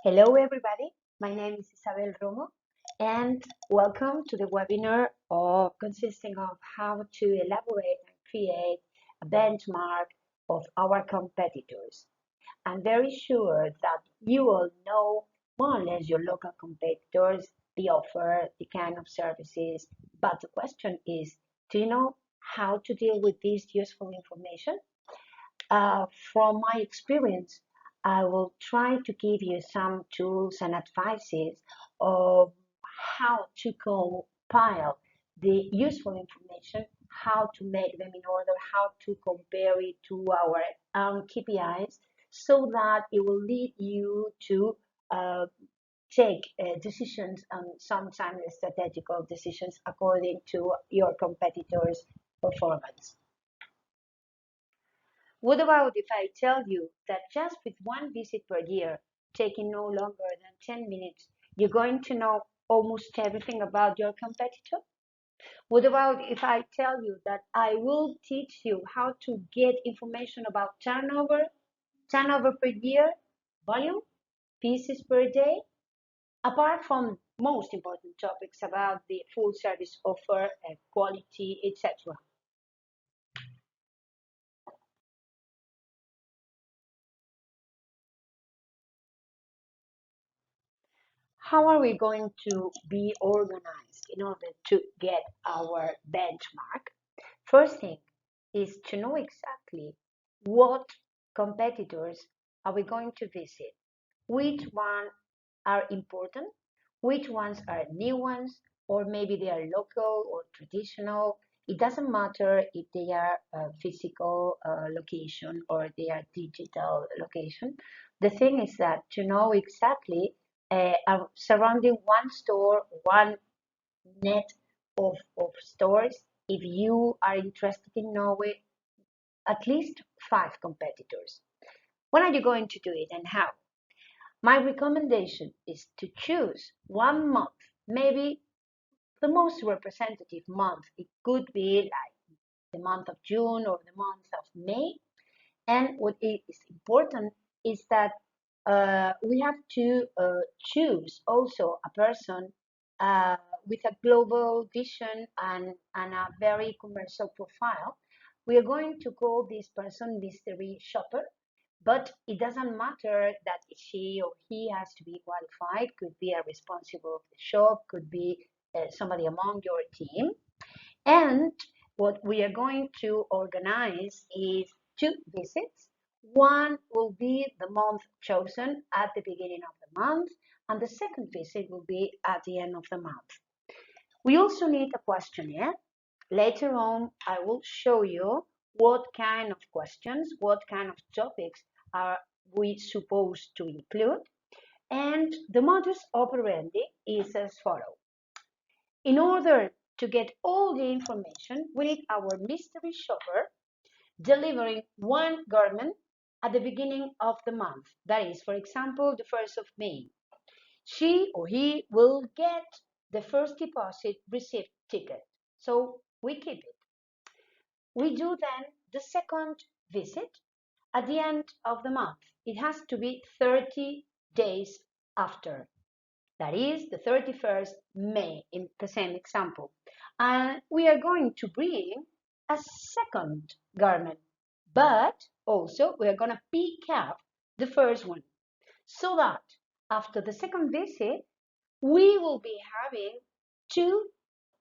Hello, everybody. My name is Isabel Romo, and welcome to the webinar consisting of how to elaborate and create a benchmark of our competitors. I'm very sure that you all know more or less your local competitors, the offer, the kind of services, but the question is, do you know how to deal with this useful information? From my experience, I will try to give you some tools and advices of how to compile the useful information, how to make them in order, how to compare it to our own KPIs, so that it will lead you to uh, take decisions and sometimes strategical decisions according to your competitors' performance. What about if I tell you that just with one visit per year, taking no longer than 10 minutes, you're going to know almost everything about your competitor? What about if I tell you that I will teach you how to get information about turnover per year, volume, pieces per day, apart from most important topics about the full service offer, quality, etc. How are we going to be organized in order to get our benchmark? First thing is to know exactly what competitors are we going to visit, which ones are important, which ones are new ones, or maybe they are local or traditional. It doesn't matter if they are a physical location or they are digital location. The thing is that to know exactly surrounding one store, one net of stores, if you are interested in knowing at least five competitors. When are you going to do it and how? My recommendation is to choose one month, maybe the most representative month. It could be like the month of June or the month of May. And what is important is that we have to choose also a person uh, with a global vision and a very commercial profile. We are going to call this person mystery shopper, but it doesn't matter that she or he has to be qualified, could be a responsible of the shop, could be somebody among your team. And what we are going to organize is two visits. One will be the month chosen at the beginning of the month, and the second visit will be at the end of the month. We also need a questionnaire. Later on, I will show you what kind of questions, what kind of topics are we supposed to include. And the modus operandi is as follows. In order to get all the information, we need our mystery shopper delivering one garment at the beginning of the month. That is, for example, the 1st of May. She or he will get the first deposit receipt ticket. So we keep it. We do then the second visit at the end of the month. It has to be 30 days after. That is the 31st May in the same example. And we are going to bring a second garment, but also we are going to pick up the first one so that after the second visit, we will be having two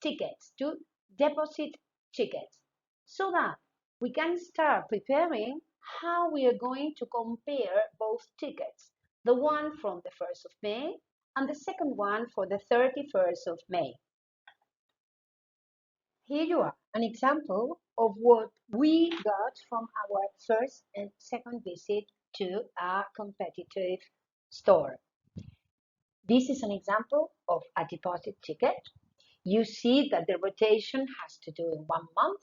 tickets, two deposit tickets, so that we can start preparing how we are going to compare both tickets, the one from the 1st of May and the second one for the 31st of May. Here you are, an example of what we got from our first and second visit to a competitive store. This is an example of a deposit ticket. You see that the rotation has to do in 1 month.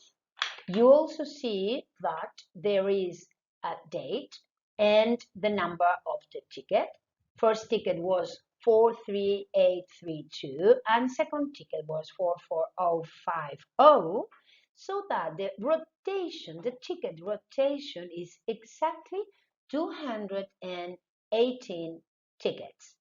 You also see that there is a date and the number of the ticket. First ticket was 43832 and second ticket was 44050, so that the rotation, the ticket rotation is exactly 218 tickets.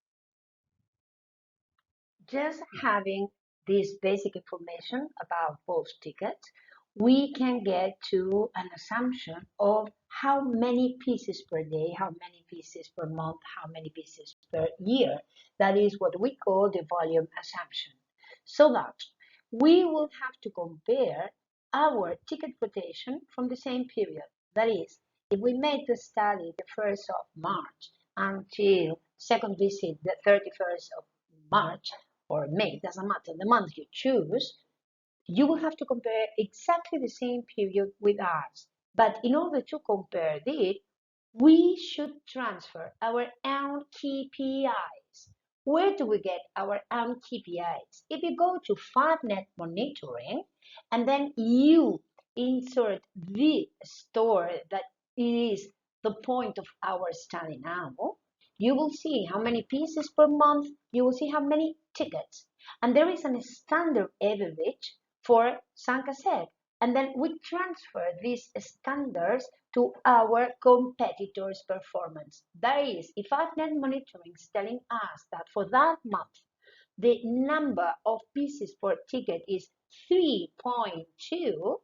Just having this basic information about both tickets, we can get to an assumption of how many pieces per day, how many pieces per month, how many pieces per year. That is what we call the volume assumption. So that we will have to compare our ticket rotation from the same period. That is, if we made the study the 1st of March until second visit the 31st of March, or May, doesn't matter the month you choose, you will have to compare exactly the same period with ours. But in order to compare it, we should transfer our own KPIs. Where do we get our own KPIs? If you go to FiveNet monitoring and then you insert the store that is the point of our study now, you will see how many pieces per month, you will see how many tickets. And there is a standard average for Sankasek. And then we transfer these standards to our competitors' performance. That is, if FiveNet monitoring is telling us that for that month, the number of pieces per ticket is 3.2,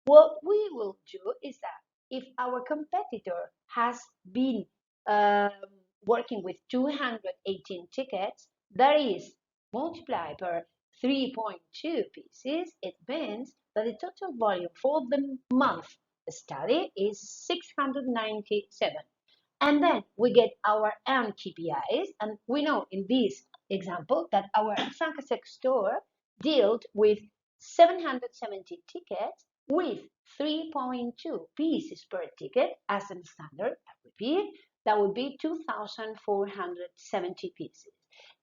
what we will do is that if our competitor has been um, working with 218 tickets, that is multiplied per 3.2 pieces, it means that the total volume for the month study is 697. And then we get our own KPIs, and we know in this example that our Sankasek store dealt with 770 tickets with 3.2 pieces per ticket as a standard. I repeat, that would be 2,470 pieces.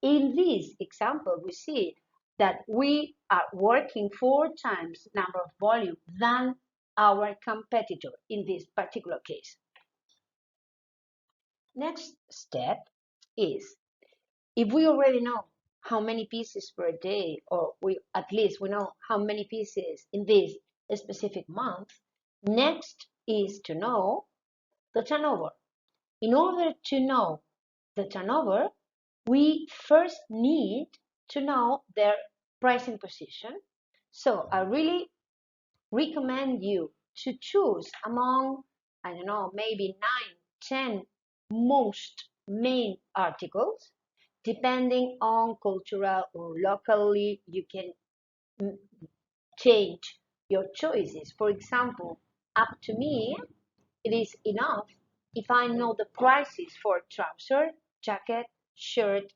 In this example, we see that we are working 4 times number of volume than our competitor in this particular case. Next step is, if we already know how many pieces per day, or at least we know how many pieces in this specific month, next is to know the turnover. In order to know the turnover, we first need to know their pricing position. So I really recommend you to choose among, I don't know, maybe 9, 10 most main articles. Depending on cultural or locally, you can change your choices. For example, up to me, it is enough if I know the prices for trouser, jacket, shirt,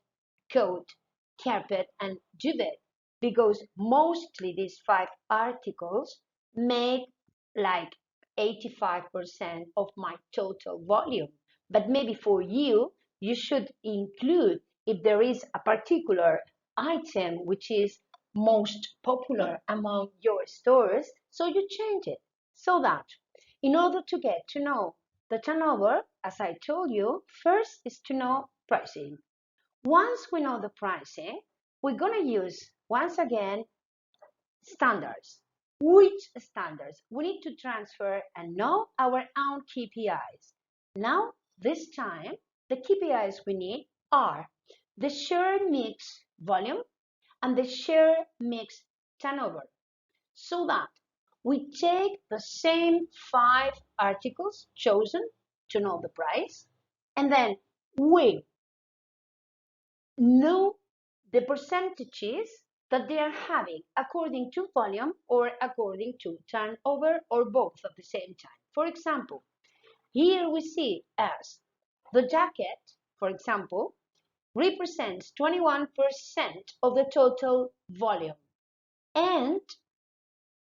coat, carpet, and duvet, because mostly these 5 articles make like 85% of my total volume. But maybe for you, you should include if there is a particular item which is most popular among your stores, so you change it so that in order to get to know the turnover, as I told you, first is to know pricing. Once we know the pricing, we're going to use, once again, standards. Which standards? We need to transfer and know our own KPIs. Now, this time, the KPIs we need are the share mix volume and the share mix turnover, so that we take the same 5 articles chosen to know the price, and then we know the percentages that they are having according to volume or according to turnover or both at the same time. For example, here we see as the jacket, for example, represents 21% of the total volume, and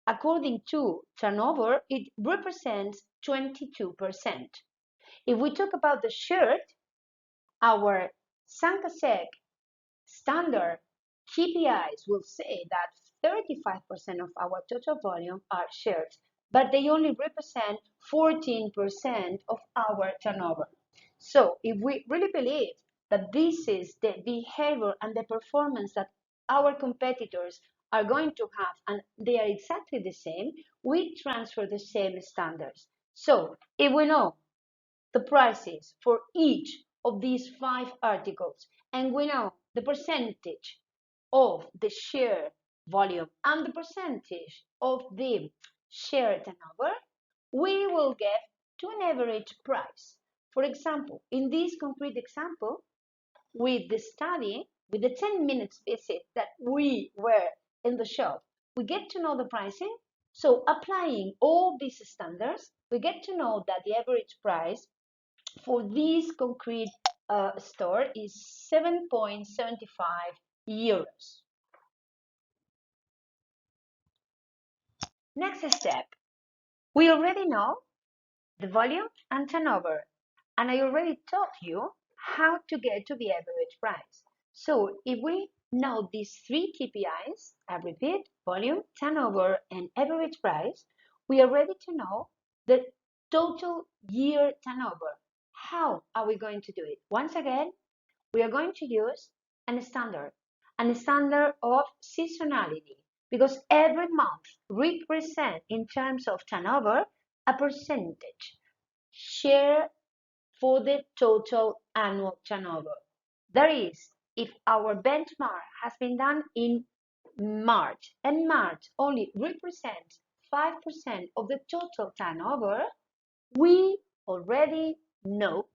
according to turnover, it represents 22%. If we talk about the shirt, our Sankasek standard KPIs will say that 35% of our total volume are shirts, but they only represent 14% of our turnover. So if we really believe that this is the behavior and the performance that our competitors are going to have and they are exactly the same, we transfer the same standards. So if we know the prices for each of these 5 articles, and we know the percentage of the share volume and the percentage of the share turnover, we will get to an average price. For example, in this concrete example, with the study, with the 10 minutes visit that we were in the shop, we get to know the pricing. So applying all these standards, we get to know that the average price for this concrete store is 7.75 euros. Next step, we already know the volume and turnover, and I already taught you how to get to the average price. So if we know these 3 KPIs, I repeat, volume, turnover, and average price, we are ready to know the total year turnover. How are we going to do it? Once again, we are going to use a standard of seasonality, because every month represents in terms of turnover a percentage share for the total annual turnover. That is, if our benchmark has been done in March and March only represents 5% of the total turnover, we already know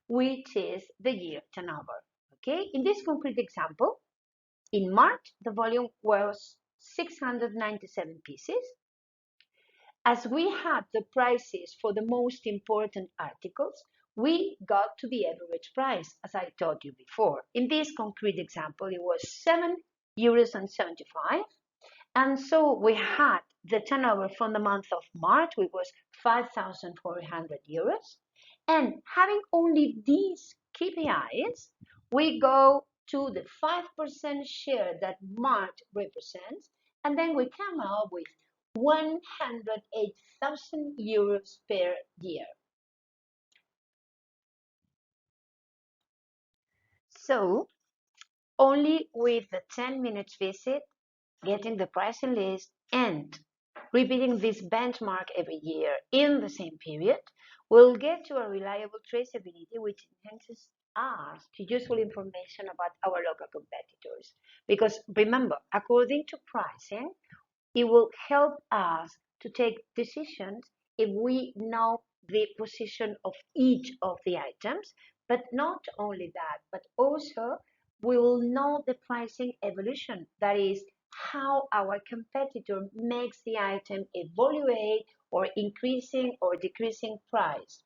which is the year turnover. Okay, in this concrete example, in March, the volume was 697 pieces. As we had the prices for the most important articles, we got to the average price, as I told you before. In this concrete example, it was 7.75 euros. And so we had the turnover from the month of March, which was 5,400 euros. And having only these KPIs, we go to the 5% share that March represents, and then we come out with 108,000 euros per year. So only with the 10 minutes visit, getting the pricing list, and repeating this benchmark every year in the same period, we'll get to a reliable traceability which enhances us to useful information about our local competitors. Because remember, according to pricing, it will help us to take decisions if we know the position of each of the items, but not only that, but also we will know the pricing evolution. That is, how our competitor makes the item evaluate or increasing or decreasing price.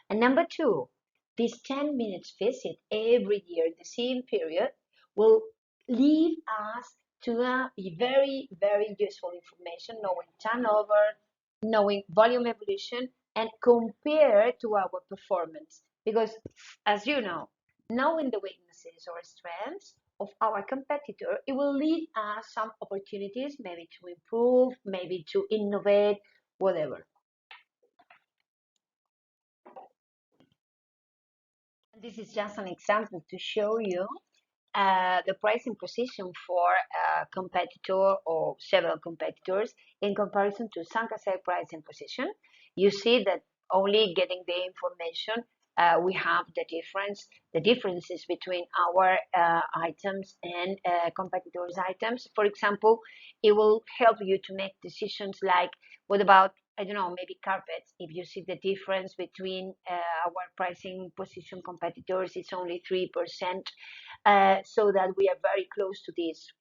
And number two, this 10 minutes visit every year in the same period will lead us to a very, very useful information, knowing turnover, knowing volume evolution, and compare to our performance. Because as you know, knowing the weaknesses or strengths of our competitor, it will lead us some opportunities, maybe to improve, maybe to innovate, whatever. This is just an example to show you the pricing position for a competitor or several competitors in comparison to Sankasai pricing position. You see that only getting the information, we have the differences between our items and competitors' items. For example, it will help you to make decisions like, what about, I don't know, maybe carpets. If you see the difference between our pricing position competitors, it's only 3%. So that we are very close to this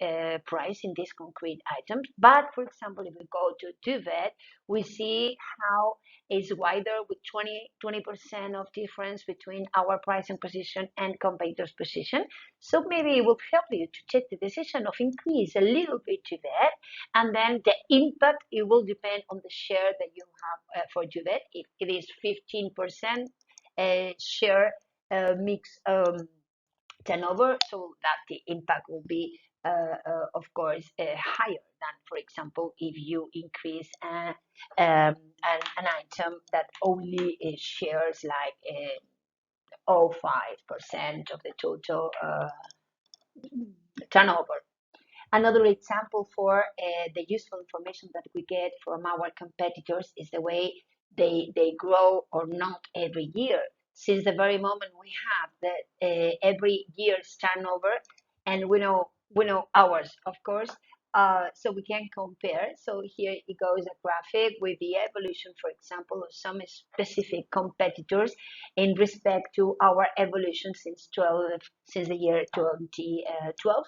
price in these concrete items. But for example, if we go to duvet, we see how it's wider with 20% of difference between our pricing position and competitors' position. So maybe it will help you to take the decision of increase a little bit duvet, and then the impact, it will depend on the share that you have for duvet. If it is 15% share mix turnover, so that the impact will be, of course, higher than, for example, if you increase an item that only shares like 0.5% of the total turnover. Another example for the useful information that we get from our competitors is the way they grow or not every year. since the very moment we have the every year's turnover, and we know ours, of course, so we can compare. So here it goes a graphic with the evolution, for example, of some specific competitors in respect to our evolution since the year 2012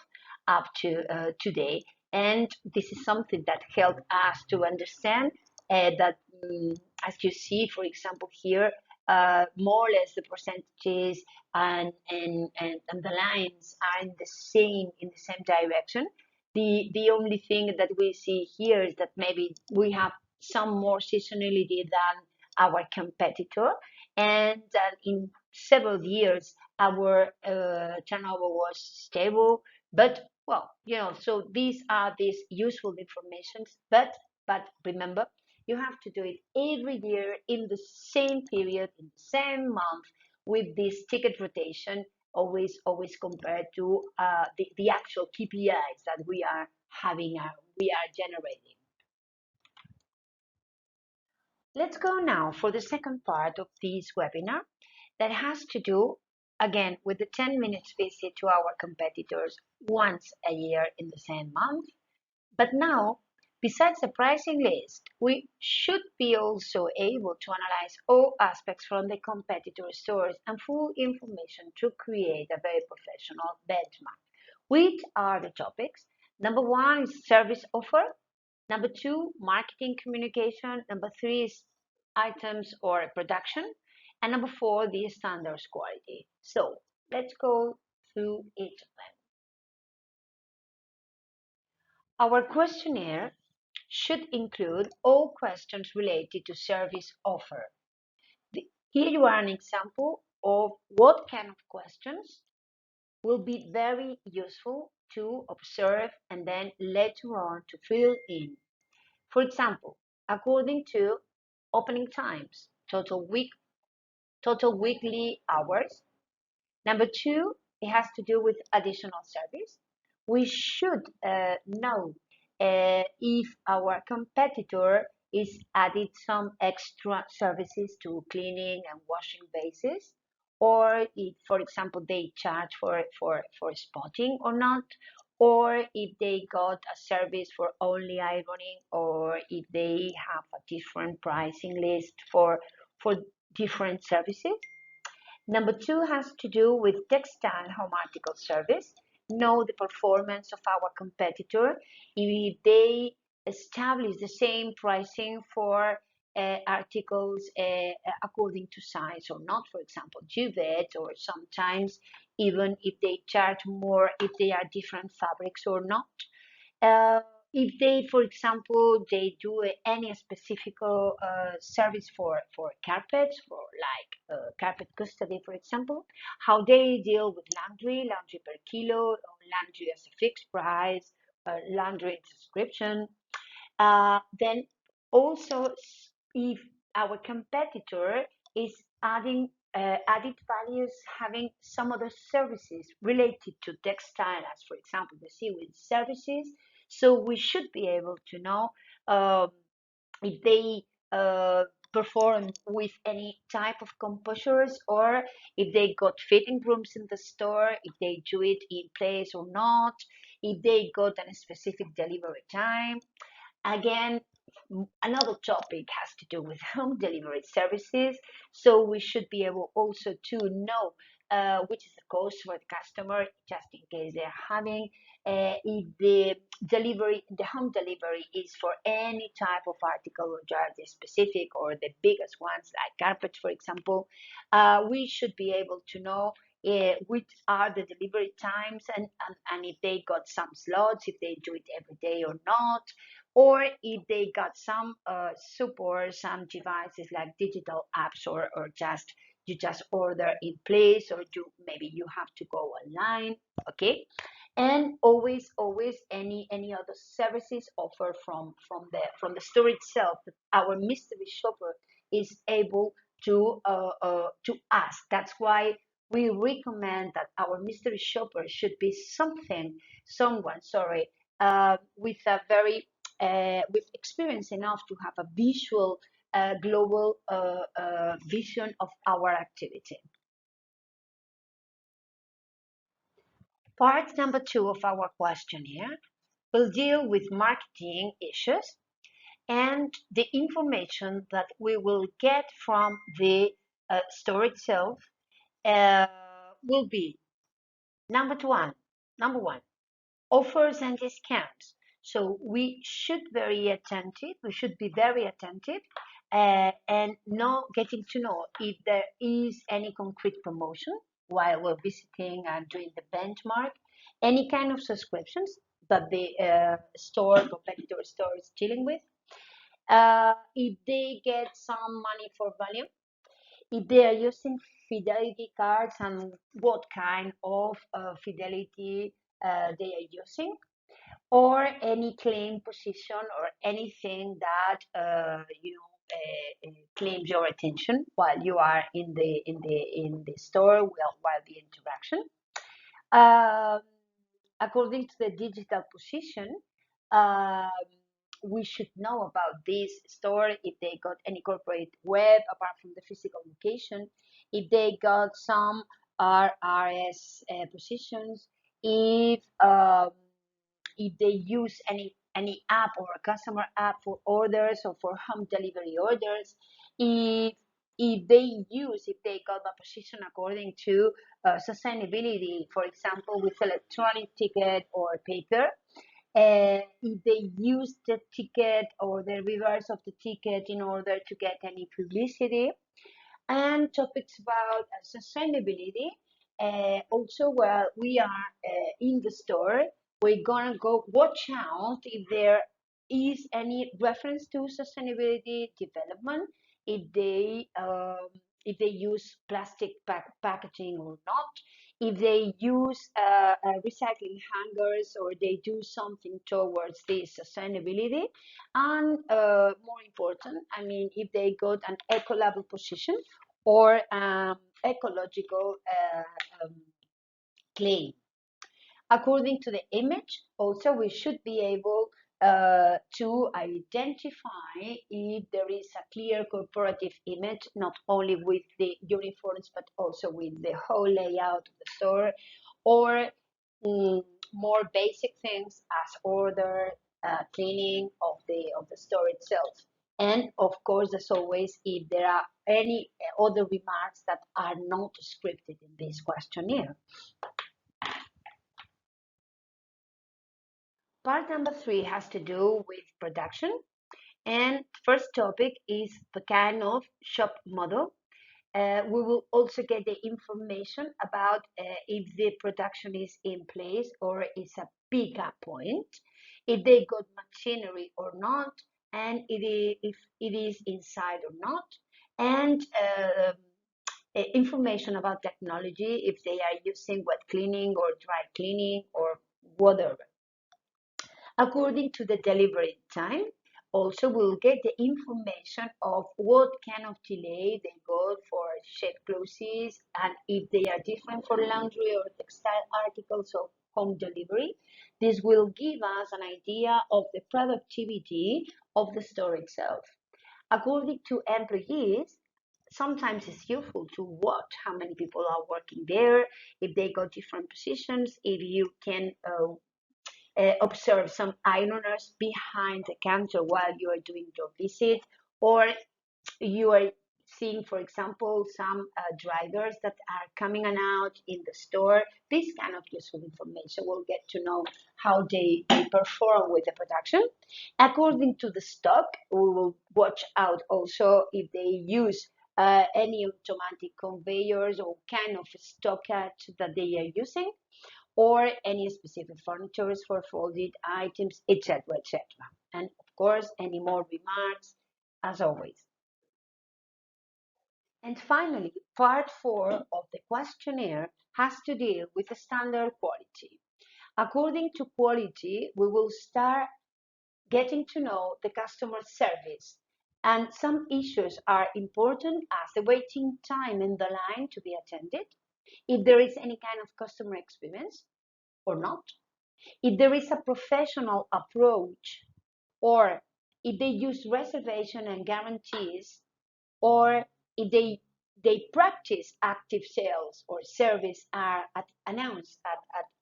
up to today. And this is something that helped us to understand that, as you see, for example, here, more or less the percentages and the lines are in the same direction. The only thing that we see here is that maybe we have some more seasonality than our competitor, and that in several years our turnover was stable. But well, so these useful informations. But remember, you have to do it every year in the same period, in the same month, with this ticket rotation, always compared to the actual KPIs that we are generating. Let's go now for the second part of this webinar that has to do again with the 10 minutes visit to our competitors once a year in the same month. But now, besides the pricing list, we should be also able to analyze all aspects from the competitor stores and full information to create a very professional benchmark. Which are the topics? Number one is service offer. Number two, marketing communication. Number three is items or production. And number four, the standards quality. So let's go through each of them. Our questionnaire should include all questions related to service offer. Here you are an example of what kind of questions will be very useful to observe and then later on to fill in. For example, according to opening times, total weekly hours. Number two, it has to do with additional service. We should know if our competitor is added some extra services to cleaning and washing bases, or if, for example, they charge for spotting or not, or if they got a service for only ironing, or if they have a different pricing list for different services. Number two has to do with textile home article service. Know the performance of our competitor. If they establish the same pricing for articles according to size or not, for example, duvet, or sometimes even if they charge more if they are different fabrics or not. Uh, if they, for example, they do any specific service for carpets, for like carpet custody, for example, how they deal with laundry per kilo, or laundry as a fixed price, laundry subscription. Then also, if our competitor is adding added values, having some other services related to textile, as for example the seaweed services, so we should be able to know um, if they perform with any type of composures, or if they got fitting rooms in the store, if they do it in place or not, if they got a specific delivery time. Again, another topic has to do with home delivery services. So we should be able also to know which is the cost for the customer, just in case they're having, if the home delivery is for any type of article or just specific, or the biggest ones like carpets, for example. We should be able to know which are the delivery times, and if they got some slots, if they do it every day or not, or if they got some support, some devices like digital apps, or just you just order in place, or maybe you have to go online. Okay. And always any other services offered from the store itself that our mystery shopper is able to ask. That's why we recommend that our mystery shopper should be someone, sorry, with a very with experience enough to have a visual global vision of our activity. Part number two of our questionnaire will deal with marketing issues and the information that we will get from the store itself uh, will be number number one, offers and discounts. So we should very attentive. We should be very attentive and know getting to know if there is any concrete promotion while we're visiting and doing the benchmark, any kind of subscriptions that the store competitor store is dealing with. If they get some money for value, if they are using fidelity cards and what kind of fidelity they are using, or any claim position or anything that claims your attention while you are in the store while the interaction. Um, According to the digital position, um, we should know about this store if they got any corporate web apart from the physical location, if they got some RRS positions, if they use any app or a customer app for orders or for home delivery orders, if if they got a position according to sustainability, for example, with electronic ticket or paper, if they use the ticket or the reverse of the ticket in order to get any publicity, and topics about sustainability. Also, while we are in the store, we're gonna go watch out if there is any reference to sustainability development, if they use plastic packaging or not, if they use recycling hangers or they do something towards this sustainability, and more important, I mean, if they got an eco-label position or ecological um, claim. According to the image, also we should be able to identify if there is a clear corporative image, not only with the uniforms, but also with the whole layout of the store, or mm, more basic things as order, cleaning of the store itself. And of course, as always, if there are any other remarks that are not scripted in this questionnaire. Part number three has to do with production. And first topic is the kind of shop model. We will also get the information about if the production is in place or is a pickup point, if they got machinery or not, and if it is inside or not, and information about technology, if they are using wet cleaning or dry cleaning or whatever. According to the delivery time, also we'll get the information of what kind of delay they got for shed closes and if they are different for laundry or textile articles of home delivery. This will give us an idea of the productivity of the store itself. According to employees, sometimes it's useful to watch how many people are working there, if they got different positions, if you can observe some ironers behind the counter while you are doing your visit, or you are seeing, for example, some drivers that are coming and out in the store. This kind of useful information will get to know how they perform with the production. According to the stock, we will watch out also if they use any automatic conveyors or kind of stockage that they are using, or any specific furnitures for folded items, etc., etc. And of course, any more remarks, as always. And finally, part four of the questionnaire has to deal with the standard quality. According to quality, we will start getting to know the customer service. And some issues are important as the waiting time in the line to be attended, if there is any kind of customer experience or not, if there is a professional approach or if they use reservation and guarantees, or if they practice active sales or service are announced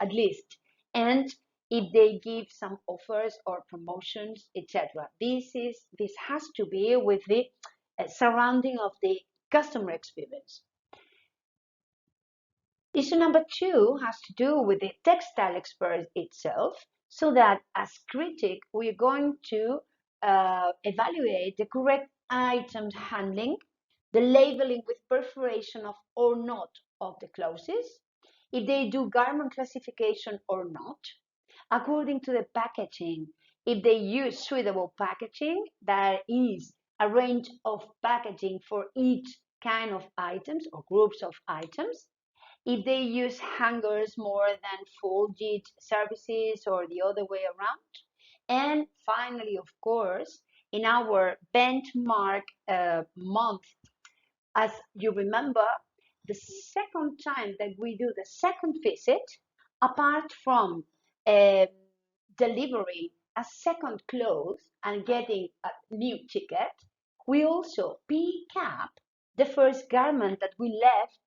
at least, and if they give some offers or promotions, etc. This has to be with the surrounding of the customer experience. Issue number two has to do with the textile expert itself, so that as critic, we're going to evaluate the correct items handling, the labeling with perforation of or not of the clauses, if they do garment classification or not, according to the packaging, if they use suitable packaging, that is a range of packaging for each kind of items or groups of items, if they use hangers more than folded services or the other way around. And finally, of course, in our benchmark month, as you remember, the second time that we do the second visit, apart from uh, delivering a second clothes and getting a new ticket, we also pick up the first garment that we left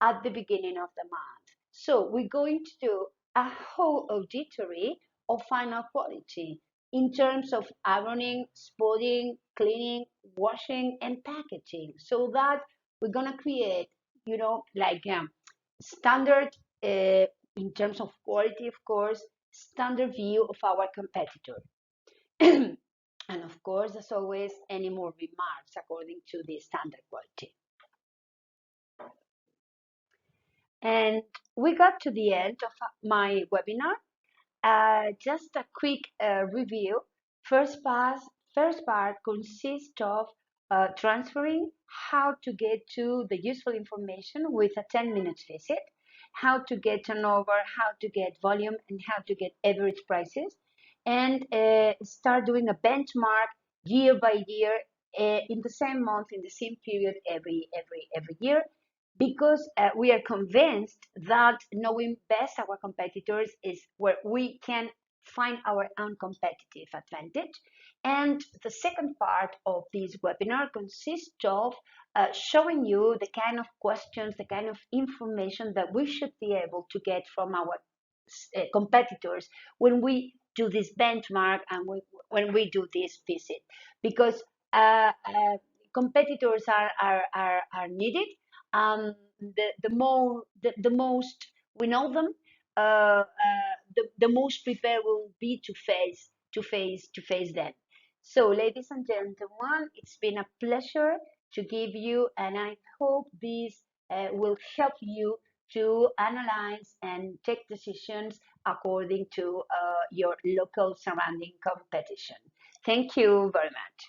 at the beginning of the month. So we're going to do a whole auditory of final quality in terms of ironing, spotting, cleaning, washing, and packaging, so that we're gonna create, like standard in terms of quality, of course, standard view of our competitor. And of course, as always, any more remarks according to the standard quality. And we got to the end of my webinar. Just a quick review. First part consists of transferring how to get to the useful information with a 10-minute visit, how to get turnover, how to get volume, and how to get average prices, and start doing a benchmark year by year, in the same month, in the same period, every year, because we are convinced that knowing best our competitors is where we can find our own competitive advantage. And the second part of this webinar consists of showing you the kind of questions, the kind of information that we should be able to get from our competitors when we do this benchmark and when we do this visit, because competitors are needed. The most we know them, the most prepared will be to face them. So, ladies and gentlemen, it's been a pleasure to give you, and I hope this will help you to analyze and take decisions according to your local surrounding competition. Thank you very much.